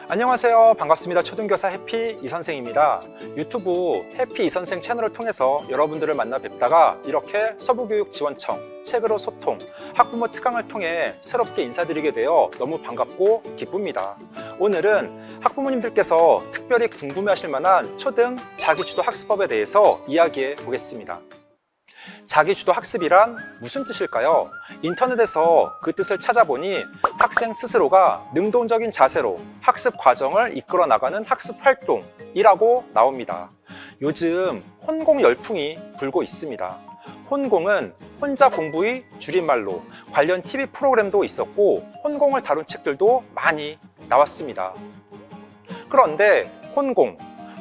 안녕하세요. 반갑습니다. 초등교사 해피 이선생입니다. 유튜브 해피 이선생 채널을 통해서 여러분들을 만나 뵙다가 이렇게 서부교육지원청, 책으로 소통, 학부모 특강을 통해 새롭게 인사드리게 되어 너무 반갑고 기쁩니다. 오늘은 학부모님들께서 특별히 궁금해하실 만한 초등 자기주도 학습법에 대해서 이야기해 보겠습니다. 자기주도 학습이란 무슨 뜻일까요? 인터넷에서 그 뜻을 찾아보니 학생 스스로가 능동적인 자세로 학습 과정을 이끌어 나가는 학습 활동이라고 나옵니다. 요즘 혼공 열풍이 불고 있습니다. 혼공은 혼자 공부의 줄임말로 관련 TV 프로그램도 있었고 혼공을 다룬 책들도 많이 나왔습니다. 그런데 혼공,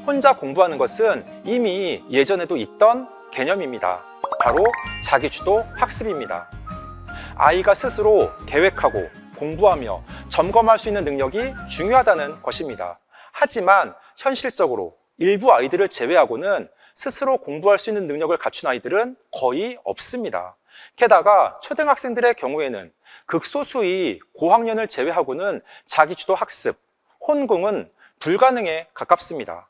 혼자 공부하는 것은 이미 예전에도 있던 개념입니다. 바로 자기주도 학습입니다. 아이가 스스로 계획하고 공부하며 점검할 수 있는 능력이 중요하다는 것입니다. 하지만 현실적으로 일부 아이들을 제외하고는 스스로 공부할 수 있는 능력을 갖춘 아이들은 거의 없습니다. 게다가 초등학생들의 경우에는 극소수의 고학년을 제외하고는 자기주도 학습, 혼공은 불가능에 가깝습니다.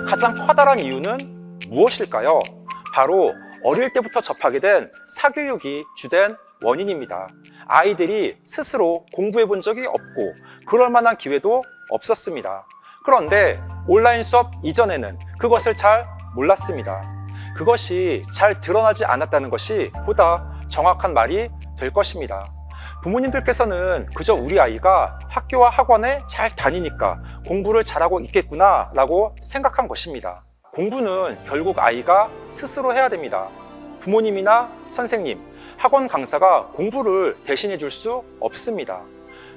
가장 커다란 이유는 무엇일까요? 바로 어릴 때부터 접하게 된 사교육이 주된 원인입니다. 아이들이 스스로 공부해 본 적이 없고 그럴 만한 기회도 없었습니다. 그런데 온라인 수업 이전에는 그것을 잘 몰랐습니다. 그것이 잘 드러나지 않았다는 것이 보다 정확한 말이 될 것입니다. 부모님들께서는 그저 우리 아이가 학교와 학원에 잘 다니니까 공부를 잘하고 있겠구나 라고 생각한 것입니다. 공부는 결국 아이가 스스로 해야 됩니다. 부모님이나 선생님, 학원 강사가 공부를 대신해 줄 수 없습니다.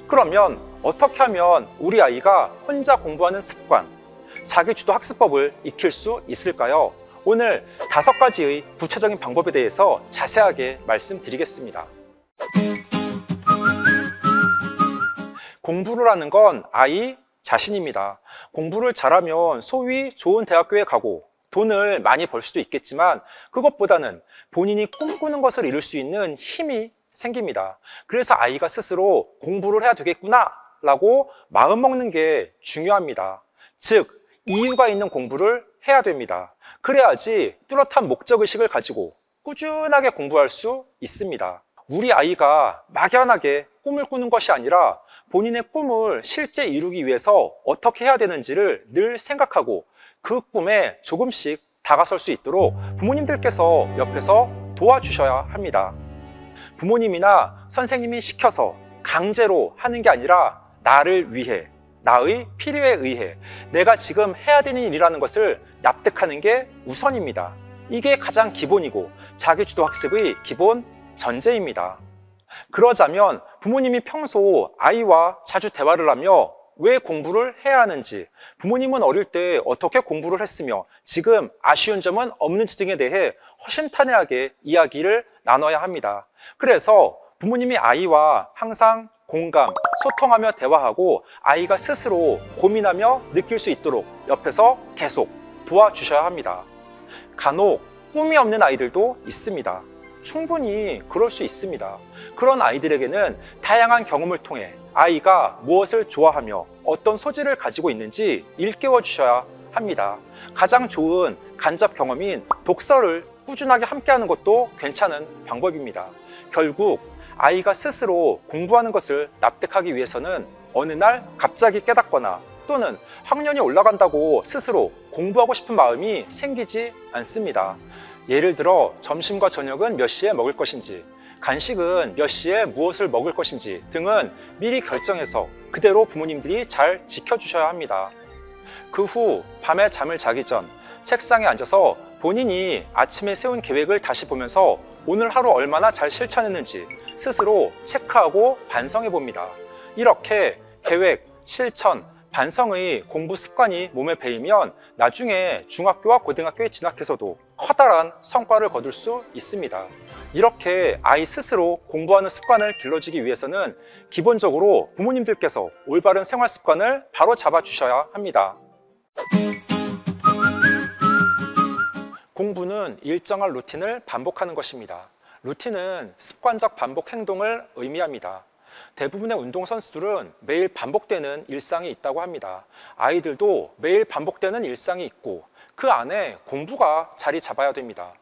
그러면 어떻게 하면 우리 아이가 혼자 공부하는 습관, 자기주도 학습법을 익힐 수 있을까요? 오늘 5가지의 구체적인 방법에 대해서 자세하게 말씀드리겠습니다. 공부를 하는 건 아이 자신입니다. 공부를 잘하면 소위 좋은 대학교에 가고 돈을 많이 벌 수도 있겠지만 그것보다는 본인이 꿈꾸는 것을 이룰 수 있는 힘이 생깁니다. 그래서 아이가 스스로 공부를 해야 되겠구나 라고 마음먹는 게 중요합니다. 즉, 이유가 있는 공부를 해야 됩니다. 그래야지 뚜렷한 목적의식을 가지고 꾸준하게 공부할 수 있습니다. 우리 아이가 막연하게 꿈을 꾸는 것이 아니라 본인의 꿈을 실제 이루기 위해서 어떻게 해야 되는지를 늘 생각하고 그 꿈에 조금씩 다가설 수 있도록 부모님들께서 옆에서 도와주셔야 합니다. 부모님이나 선생님이 시켜서 강제로 하는 게 아니라 나를 위해, 나의 필요에 의해 내가 지금 해야 되는 일이라는 것을 납득하는 게 우선입니다. 이게 가장 기본이고 자기주도 학습의 기본 전제입니다. 그러자면 부모님이 평소 아이와 자주 대화를 하며 왜 공부를 해야 하는지, 부모님은 어릴 때 어떻게 공부를 했으며 지금 아쉬운 점은 없는지 등에 대해 허심탄회하게 이야기를 나눠야 합니다. 그래서 부모님이 아이와 항상 공감, 소통하며 대화하고 아이가 스스로 고민하며 느낄 수 있도록 옆에서 계속 도와주셔야 합니다. 간혹 꿈이 없는 아이들도 있습니다. 충분히 그럴 수 있습니다. 그런 아이들에게는 다양한 경험을 통해 아이가 무엇을 좋아하며 어떤 소질을 가지고 있는지 일깨워 주셔야 합니다. 가장 좋은 간접 경험인 독서를 꾸준하게 함께하는 것도 괜찮은 방법입니다. 결국 아이가 스스로 공부하는 것을 납득하기 위해서는 어느 날 갑자기 깨닫거나 또는 학년이 올라간다고 스스로 공부하고 싶은 마음이 생기지 않습니다. 예를 들어 점심과 저녁은 몇 시에 먹을 것인지, 간식은 몇 시에 무엇을 먹을 것인지 등은 미리 결정해서 그대로 부모님들이 잘 지켜주셔야 합니다. 그 후 밤에 잠을 자기 전 책상에 앉아서 본인이 아침에 세운 계획을 다시 보면서 오늘 하루 얼마나 잘 실천했는지 스스로 체크하고 반성해 봅니다. 이렇게 계획, 실천, 반성의 공부 습관이 몸에 배이면 나중에 중학교와 고등학교에 진학해서도 커다란 성과를 거둘 수 있습니다. 이렇게 아이 스스로 공부하는 습관을 길러주기 위해서는 기본적으로 부모님들께서 올바른 생활 습관을 바로 잡아 주셔야 합니다. 공부는 일정한 루틴을 반복하는 것입니다. 루틴은 습관적 반복 행동을 의미합니다. 대부분의 운동선수들은 매일 반복되는 일상이 있다고 합니다. 아이들도 매일 반복되는 일상이 있고 그 안에 공부가 자리 잡아야 됩니다.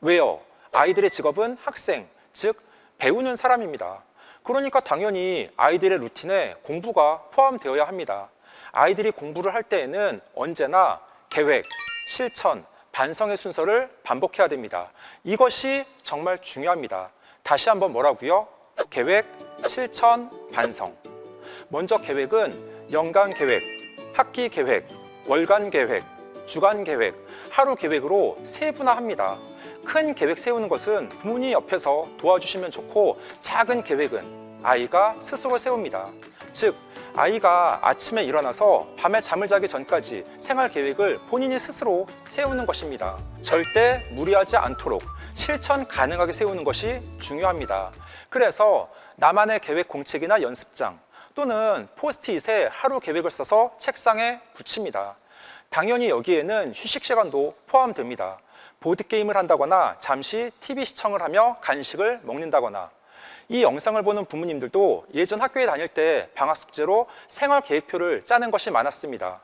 왜요? 아이들의 직업은 학생, 즉 배우는 사람입니다. 그러니까 당연히 아이들의 루틴에 공부가 포함되어야 합니다. 아이들이 공부를 할 때에는 언제나 계획, 실천, 반성의 순서를 반복해야 됩니다. 이것이 정말 중요합니다. 다시 한번 뭐라고요? 계획, 실천, 반성. 먼저 계획은 연간 계획, 학기 계획, 월간 계획, 주간 계획, 하루 계획으로 세분화합니다. 큰 계획 세우는 것은 부모님 옆에서 도와주시면 좋고, 작은 계획은 아이가 스스로 세웁니다. 즉, 아이가 아침에 일어나서 밤에 잠을 자기 전까지 생활 계획을 본인이 스스로 세우는 것입니다. 절대 무리하지 않도록 실천 가능하게 세우는 것이 중요합니다. 그래서 나만의 계획 공책이나 연습장 또는 포스트잇에 하루 계획을 써서 책상에 붙입니다. 당연히 여기에는 휴식 시간도 포함됩니다. 보드게임을 한다거나 잠시 TV 시청을 하며 간식을 먹는다거나. 이 영상을 보는 부모님들도 예전 학교에 다닐 때 방학 숙제로 생활 계획표를 짜는 것이 많았습니다.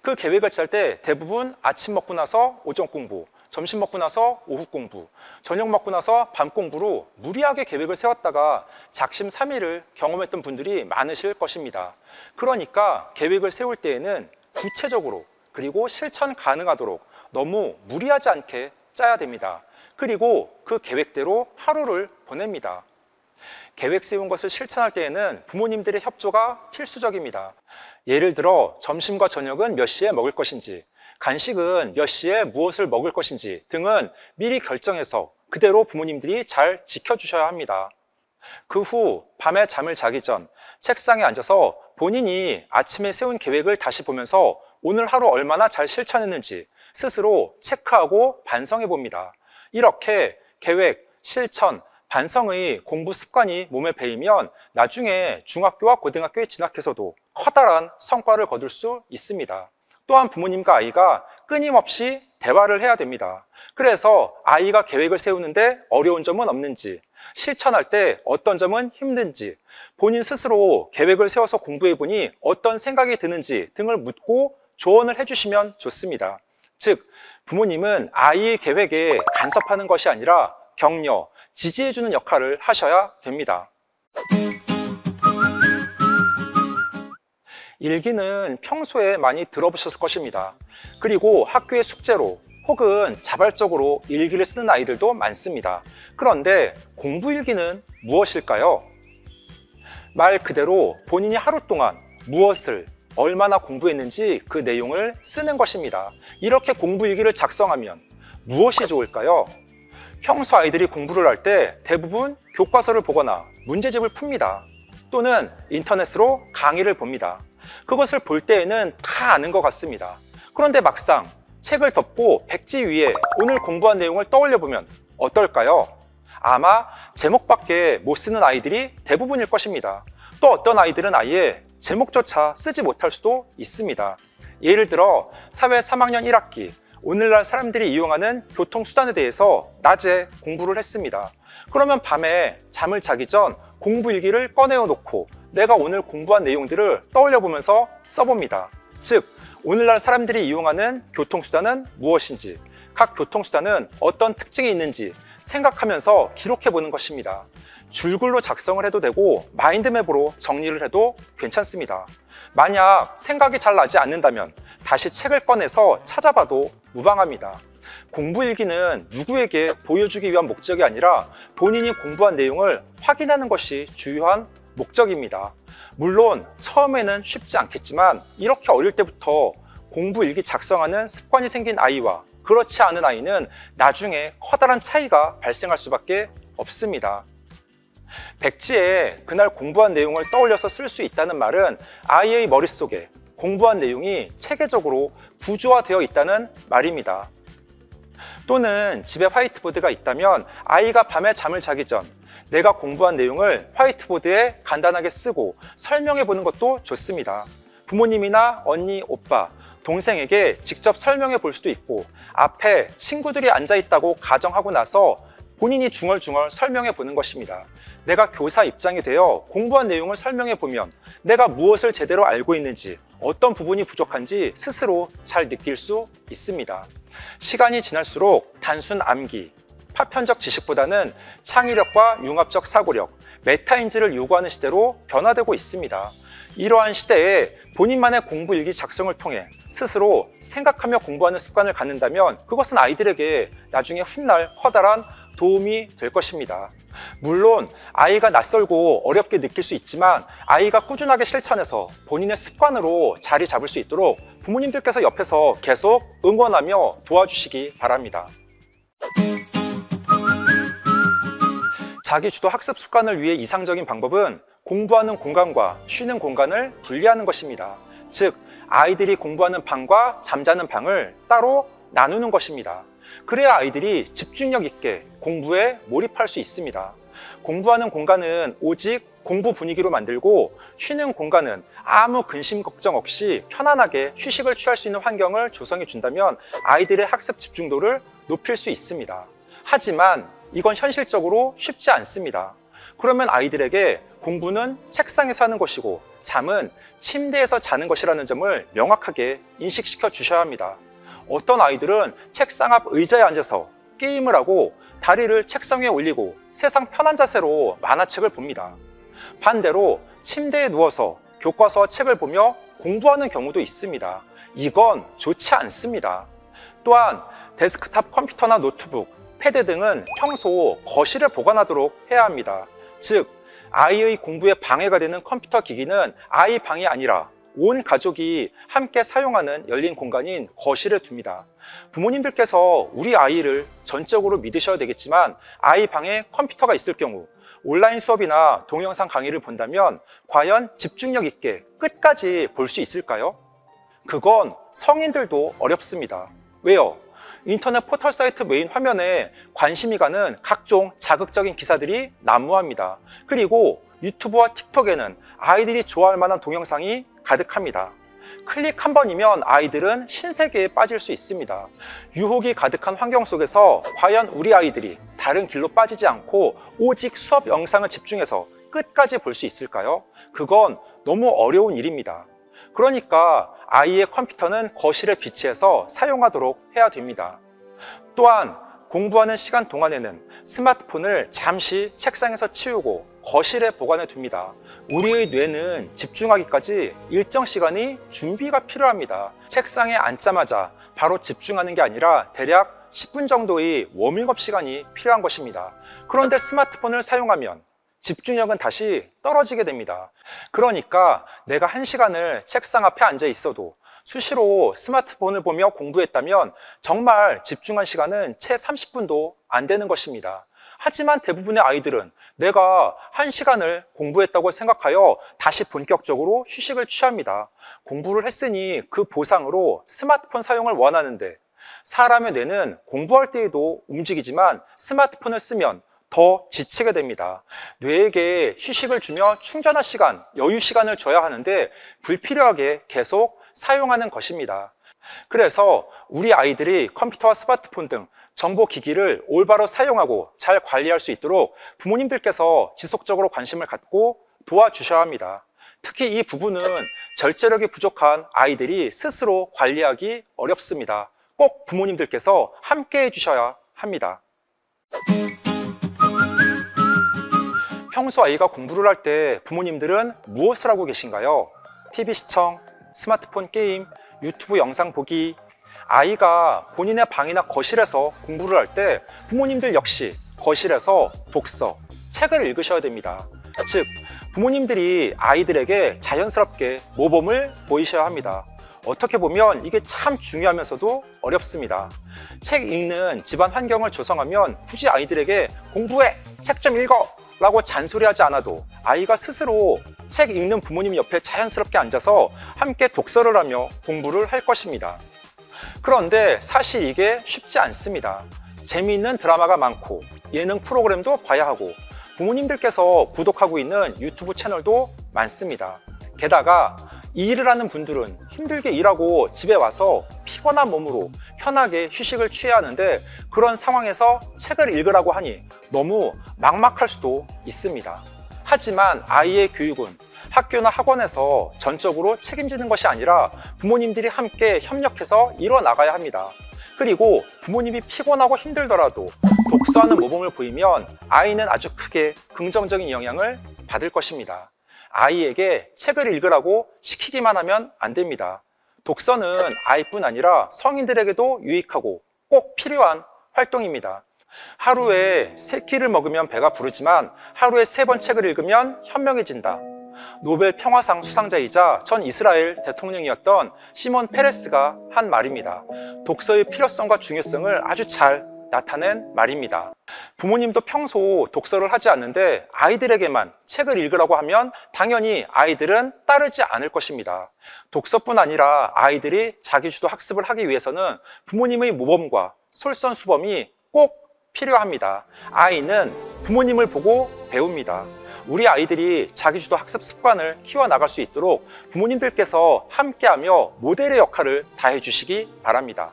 그 계획을 짤 때 대부분 아침 먹고 나서 오전 공부, 점심 먹고 나서 오후 공부, 저녁 먹고 나서 밤 공부로 무리하게 계획을 세웠다가 작심삼일을 경험했던 분들이 많으실 것입니다. 그러니까 계획을 세울 때에는 구체적으로 그리고 실천 가능하도록 너무 무리하지 않게 짜야 됩니다. 그리고 그 계획대로 하루를 보냅니다. 계획 세운 것을 실천할 때에는 부모님들의 협조가 필수적입니다. 예를 들어 점심과 저녁은 몇 시에 먹을 것인지, 간식은 몇 시에 무엇을 먹을 것인지 등은 미리 결정해서 그대로 부모님들이 잘 지켜주셔야 합니다. 그 후 밤에 잠을 자기 전 책상에 앉아서 본인이 아침에 세운 계획을 다시 보면서 오늘 하루 얼마나 잘 실천했는지 스스로 체크하고 반성해 봅니다. 이렇게 계획, 실천, 반성의 공부 습관이 몸에 배이면 나중에 중학교와 고등학교에 진학해서도 커다란 성과를 거둘 수 있습니다. 또한 부모님과 아이가 끊임없이 대화를 해야 됩니다. 그래서 아이가 계획을 세우는데 어려운 점은 없는지, 실천할 때 어떤 점은 힘든지, 본인 스스로 계획을 세워서 공부해보니 어떤 생각이 드는지 등을 묻고 조언을 해주시면 좋습니다. 즉, 부모님은 아이의 계획에 간섭하는 것이 아니라 격려, 지지해주는 역할을 하셔야 됩니다. 일기는 평소에 많이 들어보셨을 것입니다. 그리고 학교의 숙제로 혹은 자발적으로 일기를 쓰는 아이들도 많습니다. 그런데 공부일기는 무엇일까요? 말 그대로 본인이 하루 동안 무엇을 얼마나 공부했는지 그 내용을 쓰는 것입니다. 이렇게 공부일기를 작성하면 무엇이 좋을까요? 평소 아이들이 공부를 할 때 대부분 교과서를 보거나 문제집을 풉니다. 또는 인터넷으로 강의를 봅니다. 그것을 볼 때에는 다 아는 것 같습니다. 그런데 막상 책을 덮고 백지 위에 오늘 공부한 내용을 떠올려 보면 어떨까요? 아마 제목밖에 못 쓰는 아이들이 대부분일 것입니다. 또 어떤 아이들은 아예 제목조차 쓰지 못할 수도 있습니다. 예를 들어 사회 3학년 1학기 오늘날 사람들이 이용하는 교통수단에 대해서 낮에 공부를 했습니다. 그러면 밤에 잠을 자기 전 공부일기를 꺼내어 놓고 내가 오늘 공부한 내용들을 떠올려 보면서 써봅니다. 즉, 오늘날 사람들이 이용하는 교통수단은 무엇인지, 각 교통수단은 어떤 특징이 있는지 생각하면서 기록해 보는 것입니다. 줄글로 작성을 해도 되고 마인드맵으로 정리를 해도 괜찮습니다. 만약 생각이 잘 나지 않는다면 다시 책을 꺼내서 찾아봐도 무방합니다. 공부일기는 누구에게 보여주기 위한 목적이 아니라 본인이 공부한 내용을 확인하는 것이 주요한 목적입니다. 물론 처음에는 쉽지 않겠지만 이렇게 어릴 때부터 공부일기 작성하는 습관이 생긴 아이와 그렇지 않은 아이는 나중에 커다란 차이가 발생할 수밖에 없습니다. 백지에 그날 공부한 내용을 떠올려서 쓸 수 있다는 말은 아이의 머릿속에 공부한 내용이 체계적으로 구조화되어 있다는 말입니다. 또는 집에 화이트보드가 있다면 아이가 밤에 잠을 자기 전 내가 공부한 내용을 화이트보드에 간단하게 쓰고 설명해 보는 것도 좋습니다. 부모님이나 언니, 오빠, 동생에게 직접 설명해 볼 수도 있고 앞에 친구들이 앉아 있다고 가정하고 나서 본인이 중얼중얼 설명해 보는 것입니다. 내가 교사 입장이 되어 공부한 내용을 설명해 보면 내가 무엇을 제대로 알고 있는지, 어떤 부분이 부족한지 스스로 잘 느낄 수 있습니다. 시간이 지날수록 단순 암기, 파편적 지식보다는 창의력과 융합적 사고력, 메타인지를 요구하는 시대로 변화되고 있습니다. 이러한 시대에 본인만의 공부 일기 작성을 통해 스스로 생각하며 공부하는 습관을 갖는다면 그것은 아이들에게 나중에 훗날 커다란 도움이 될 것입니다. 물론 아이가 낯설고 어렵게 느낄 수 있지만 아이가 꾸준하게 실천해서 본인의 습관으로 자리 잡을 수 있도록 부모님들께서 옆에서 계속 응원하며 도와주시기 바랍니다. 자기주도 학습 습관을 위해 이상적인 방법은 공부하는 공간과 쉬는 공간을 분리하는 것입니다. 즉, 아이들이 공부하는 방과 잠자는 방을 따로 나누는 것입니다. 그래야 아이들이 집중력 있게 공부에 몰입할 수 있습니다. 공부하는 공간은 오직 공부 분위기로 만들고 쉬는 공간은 아무 근심 걱정 없이 편안하게 휴식을 취할 수 있는 환경을 조성해 준다면 아이들의 학습 집중도를 높일 수 있습니다. 하지만 이건 현실적으로 쉽지 않습니다. 그러면 아이들에게 공부는 책상에서 하는 것이고 잠은 침대에서 자는 것이라는 점을 명확하게 인식시켜 주셔야 합니다. 어떤 아이들은 책상 앞 의자에 앉아서 게임을 하고 다리를 책상 위에 올리고 세상 편한 자세로 만화책을 봅니다. 반대로 침대에 누워서 교과서와 책을 보며 공부하는 경우도 있습니다. 이건 좋지 않습니다. 또한 데스크탑 컴퓨터나 노트북, 패드 등은 평소 거실에 보관하도록 해야 합니다. 즉, 아이의 공부에 방해가 되는 컴퓨터 기기는 아이 방이 아니라 온 가족이 함께 사용하는 열린 공간인 거실에 둡니다. 부모님들께서 우리 아이를 전적으로 믿으셔야 되겠지만 아이 방에 컴퓨터가 있을 경우 온라인 수업이나 동영상 강의를 본다면 과연 집중력 있게 끝까지 볼 수 있을까요? 그건 성인들도 어렵습니다. 왜요? 인터넷 포털 사이트 메인 화면에 관심이 가는 각종 자극적인 기사들이 난무합니다. 그리고 유튜브와 틱톡에는 아이들이 좋아할 만한 동영상이 가득합니다. 클릭 한 번이면 아이들은 신세계에 빠질 수 있습니다. 유혹이 가득한 환경 속에서 과연 우리 아이들이 다른 길로 빠지지 않고 오직 수업 영상을 집중해서 끝까지 볼 수 있을까요? 그건 너무 어려운 일입니다. 그러니까 아이의 컴퓨터는 거실에 비치해서 사용하도록 해야 됩니다. 또한 공부하는 시간 동안에는 스마트폰을 잠시 책상에서 치우고 거실에 보관해 둡니다. 우리의 뇌는 집중하기까지 일정 시간이 준비가 필요합니다. 책상에 앉자마자 바로 집중하는 게 아니라 대략 10분 정도의 워밍업 시간이 필요한 것입니다. 그런데 스마트폰을 사용하면 집중력은 다시 떨어지게 됩니다. 그러니까 내가 1시간을 책상 앞에 앉아 있어도 수시로 스마트폰을 보며 공부했다면 정말 집중한 시간은 채 30분도 안 되는 것입니다. 하지만 대부분의 아이들은 내가 1시간을 공부했다고 생각하여 다시 본격적으로 휴식을 취합니다. 공부를 했으니 그 보상으로 스마트폰 사용을 원하는데 사람의 뇌는 공부할 때에도 움직이지만 스마트폰을 쓰면 더 지치게 됩니다. 뇌에게 휴식을 주며 충전할 시간, 여유 시간을 줘야 하는데 불필요하게 계속 사용하는 것입니다. 그래서 우리 아이들이 컴퓨터와 스마트폰 등 정보기기를 올바로 사용하고 잘 관리할 수 있도록 부모님들께서 지속적으로 관심을 갖고 도와주셔야 합니다. 특히 이 부분은 절제력이 부족한 아이들이 스스로 관리하기 어렵습니다. 꼭 부모님들께서 함께 해주셔야 합니다. 평소 아이가 공부를 할 때 부모님들은 무엇을 하고 계신가요? TV 시청, 스마트폰 게임, 유튜브 영상 보기. 아이가 본인의 방이나 거실에서 공부를 할 때 부모님들 역시 거실에서 독서, 책을 읽으셔야 됩니다. 즉, 부모님들이 아이들에게 자연스럽게 모범을 보이셔야 합니다. 어떻게 보면 이게 참 중요하면서도 어렵습니다. 책 읽는 집안 환경을 조성하면 굳이 아이들에게 공부해! 책 좀 읽어! 라고 잔소리하지 않아도 아이가 스스로 책 읽는 부모님 옆에 자연스럽게 앉아서 함께 독서를 하며 공부를 할 것입니다. 그런데 사실 이게 쉽지 않습니다. 재미있는 드라마가 많고 예능 프로그램도 봐야 하고 부모님들께서 구독하고 있는 유튜브 채널도 많습니다. 게다가 이 일을 하는 분들은 힘들게 일하고 집에 와서 피곤한 몸으로 편하게 휴식을 취해야 하는데, 그런 상황에서 책을 읽으라고 하니 너무 막막할 수도 있습니다. 하지만 아이의 교육은 학교나 학원에서 전적으로 책임지는 것이 아니라 부모님들이 함께 협력해서 이뤄나가야 합니다. 그리고 부모님이 피곤하고 힘들더라도 독서하는 모범을 보이면 아이는 아주 크게 긍정적인 영향을 받을 것입니다. 아이에게 책을 읽으라고 시키기만 하면 안 됩니다. 독서는 아이뿐 아니라 성인들에게도 유익하고 꼭 필요한 활동입니다. 하루에 3끼를 먹으면 배가 부르지만 하루에 3번 책을 읽으면 현명해진다. 노벨 평화상 수상자이자 전 이스라엘 대통령이었던 시몬 페레스가 한 말입니다. 독서의 필요성과 중요성을 아주 잘 나타낸 말입니다. 부모님도 평소 독서를 하지 않는데 아이들에게만 책을 읽으라고 하면 당연히 아이들은 따르지 않을 것입니다. 독서뿐 아니라 아이들이 자기주도 학습을 하기 위해서는 부모님의 모범과 솔선수범이 꼭 필요합니다. 아이는 부모님을 보고 배웁니다. 우리 아이들이 자기주도 학습 습관을 키워나갈 수 있도록 부모님들께서 함께하며 모델의 역할을 다해 주시기 바랍니다.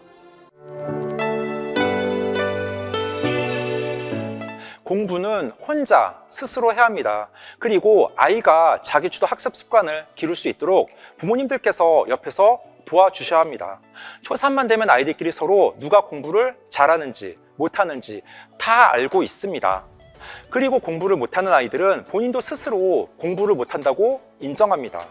공부는 혼자 스스로 해야 합니다. 그리고 아이가 자기주도 학습 습관을 기를 수 있도록 부모님들께서 옆에서 도와주셔야 합니다. 초3만 되면 아이들끼리 서로 누가 공부를 잘하는지 못하는지 다 알고 있습니다. 그리고 공부를 못하는 아이들은 본인도 스스로 공부를 못한다고 인정합니다.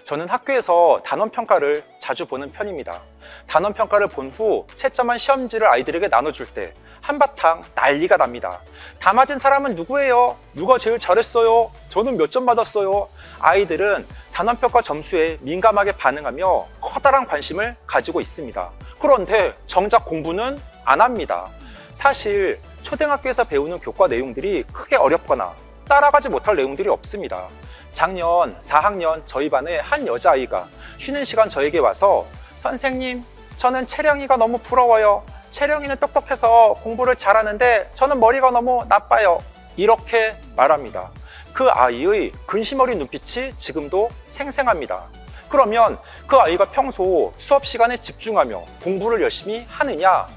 저는 학교에서 단원평가를 자주 보는 편입니다. 단원평가를 본 후 채점한 시험지를 아이들에게 나눠줄 때 한바탕 난리가 납니다. 다 맞은 사람은 누구예요? 누가 제일 잘했어요? 저는 몇 점 받았어요? 아이들은 단원평가 점수에 민감하게 반응하며 커다란 관심을 가지고 있습니다. 그런데 정작 공부는 안 합니다. 사실 초등학교에서 배우는 교과 내용들이 크게 어렵거나 따라가지 못할 내용들이 없습니다. 작년 4학년 저희 반에 한 여자아이가 쉬는 시간 저에게 와서 선생님, 저는 채령이가 너무 부러워요. 채령이는 똑똑해서 공부를 잘하는데 저는 머리가 너무 나빠요. 이렇게 말합니다. 그 아이의 근심 어린 눈빛이 지금도 생생합니다. 그러면 그 아이가 평소 수업 시간에 집중하며 공부를 열심히 하느냐?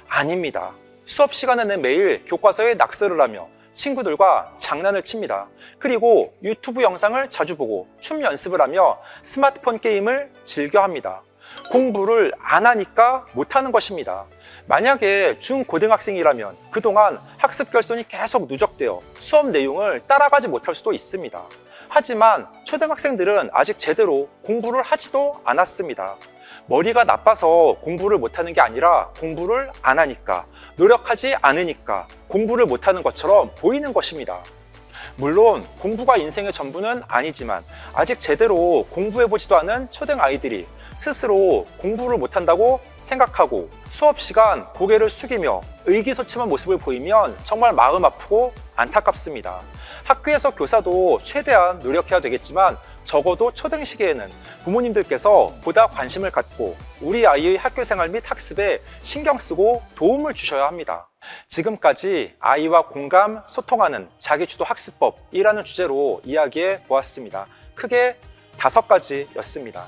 아닙니다. 수업 시간에는 매일 교과서에 낙서를 하며 친구들과 장난을 칩니다. 그리고 유튜브 영상을 자주 보고 춤 연습을 하며 스마트폰 게임을 즐겨 합니다. 공부를 안 하니까 못하는 것입니다. 만약에 중고등학생이라면 그동안 학습 결손이 계속 누적되어 수업 내용을 따라가지 못할 수도 있습니다. 하지만 초등학생들은 아직 제대로 공부를 하지도 않았습니다. 머리가 나빠서 공부를 못하는 게 아니라 공부를 안 하니까, 노력하지 않으니까 공부를 못하는 것처럼 보이는 것입니다. 물론 공부가 인생의 전부는 아니지만 아직 제대로 공부해보지도 않은 초등 아이들이 스스로 공부를 못한다고 생각하고 수업 시간 고개를 숙이며 의기소침한 모습을 보이면 정말 마음 아프고 안타깝습니다. 학교에서 교사도 최대한 노력해야 되겠지만 적어도 초등 시기에는 부모님들께서 보다 관심을 갖고 우리 아이의 학교생활 및 학습에 신경 쓰고 도움을 주셔야 합니다. 지금까지 아이와 공감, 소통하는 자기주도 학습법이라는 주제로 이야기해 보았습니다. 크게 5가지였습니다.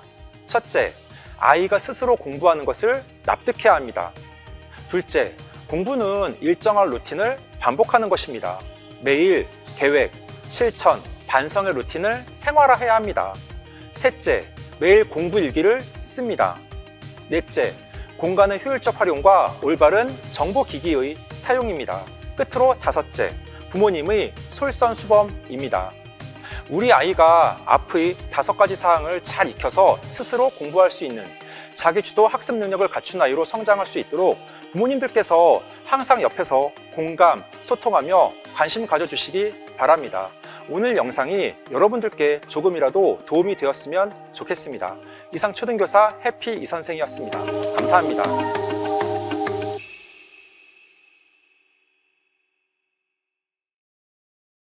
첫째, 아이가 스스로 공부하는 것을 납득해야 합니다. 둘째, 공부는 일정한 루틴을 반복하는 것입니다. 매일 계획, 실천, 반성의 루틴을 생활화해야 합니다. 셋째, 매일 공부 일기를 씁니다. 넷째, 공간의 효율적 활용과 올바른 정보기기의 사용입니다. 끝으로 5째, 부모님의 솔선수범입니다. 우리 아이가 앞의 5가지 사항을 잘 익혀서 스스로 공부할 수 있는 자기주도 학습 능력을 갖춘 아이로 성장할 수 있도록 부모님들께서 항상 옆에서 공감, 소통하며 관심 가져주시기 바랍니다. 오늘 영상이 여러분들께 조금이라도 도움이 되었으면 좋겠습니다. 이상 초등교사 해피 이선생이었습니다. 감사합니다.